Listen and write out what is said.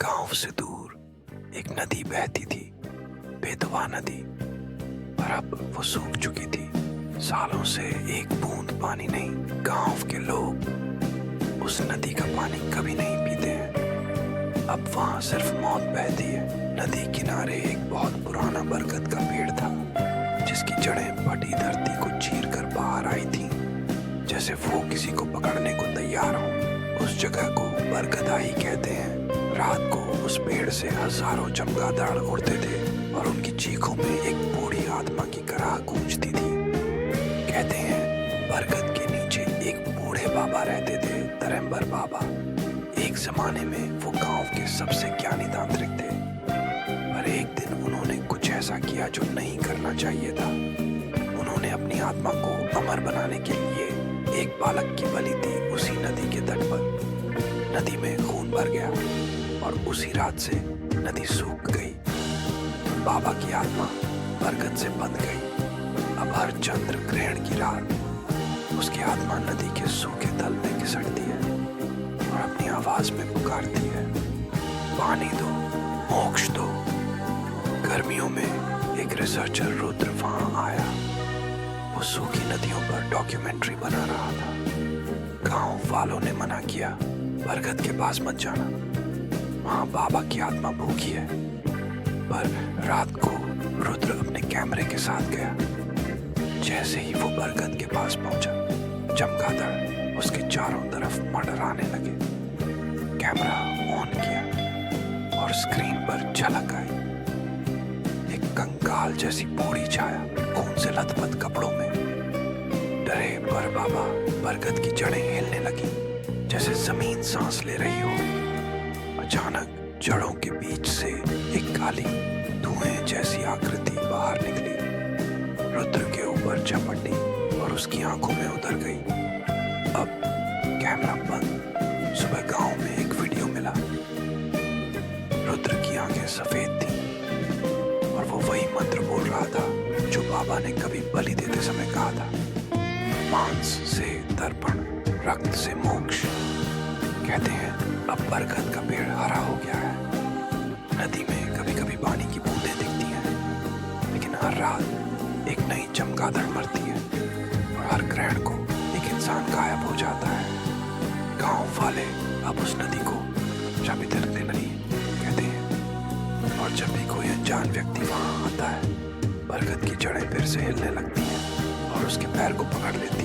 गांव से दूर एक नदी बहती थी, बेतवा नदी। पर अब वो सूख चुकी थी। सालों से एक बूंद पानी नहीं। गांव के लोग उस नदी का पानी कभी नहीं पीते हैं। अब वहां सिर्फ मौत बहती है। नदी किनारे एक बहुत पुराना बरगद का पेड़ था, जिसकी जड़ें फटी धरती को चीर कर बाहर आई थी, जैसे वो किसी को पकड़ने को तैयार हो। उस जगह को बरगदाई कहते हैं। रात को उस पेड़ से हजारों चमगादड़ उड़ते थे और उनकी चीखों में एक बूढ़ी आत्मा की कराह गूंजती थी। कहते हैं बरगद के नीचे एक बूढ़े बाबा रहते थे, तरम्बर बाबा। एक जमाने में वो गांव के सबसे ज्ञानी तांत्रिक थे, पर एक दिन उन्होंने कुछ ऐसा किया जो नहीं करना चाहिए था। उन्होंने अपनी आत्मा को अमर बनाने के लिए एक बालक की बलि दी उसी नदी के तट पर। नदी में खून भर गया और उसी रात से नदी सूख गई। बाबा की आत्मा बरगद से बंध गई। अब हर चंद्र ग्रहण की रात उसकी आत्मा नदी के सूखे तल में घिसटती है और अपनी आवाज में पुकारती है, पानी दो, मोक्ष दो। गर्मियों में एक रिसर्चर रुद्र वहां आया। वो सूखी नदियों पर डॉक्यूमेंट्री बना रहा था। गांव वालों ने मना किया, बरगद के पास मत जाना, वहां बाबा की आत्मा भूखी है। पर रात को रुद्र अपने कैमरे के साथ गया। जैसे ही वो बरगद के पास पहुंचा, चमगादड़ उसके चारों तरफ मंडराने लगे। कैमरा ऑन किया और स्क्रीन पर झलक आई एक कंकाल जैसी बूढ़ी छाया, खून से लथपथ कपड़ों में। डरे पर बाबा बरगद की जड़ें हिलने लगी, जैसे जमीन सांस ले रही हो। अचानक जड़ों के बीच से एक काली धुएं जैसी आकृति बाहर निकली, रुद्र के ऊपर झपटी और उसकी आंखों में उतर गई। अब कैमरा बंद। सुबह गांव में एक वीडियो मिला। रुद्र की आंखें सफेद थीं और वो वही मंत्र बोल रहा था जो बाबा ने कभी बलि देते समय कहा था, मांस से तर्पण, रक्त से मोक्ष। कहते हैं अब बरगद का पेड़ हरा हो गया है। नदी में कभी कभी पानी की बूंदें दिखती हैं, लेकिन हर रात एक नई चमगादड़ मरती है और हर ग्रहण को एक इंसान गायब हो जाता है। गांव वाले अब उस नदी को पवित्र नदी कहते हैं, और जब भी कोई अनजान व्यक्ति वहां आता है, बरगद की जड़ें फिर से हिलने लगती हैं और उसके पैर को पकड़ लेती हैं।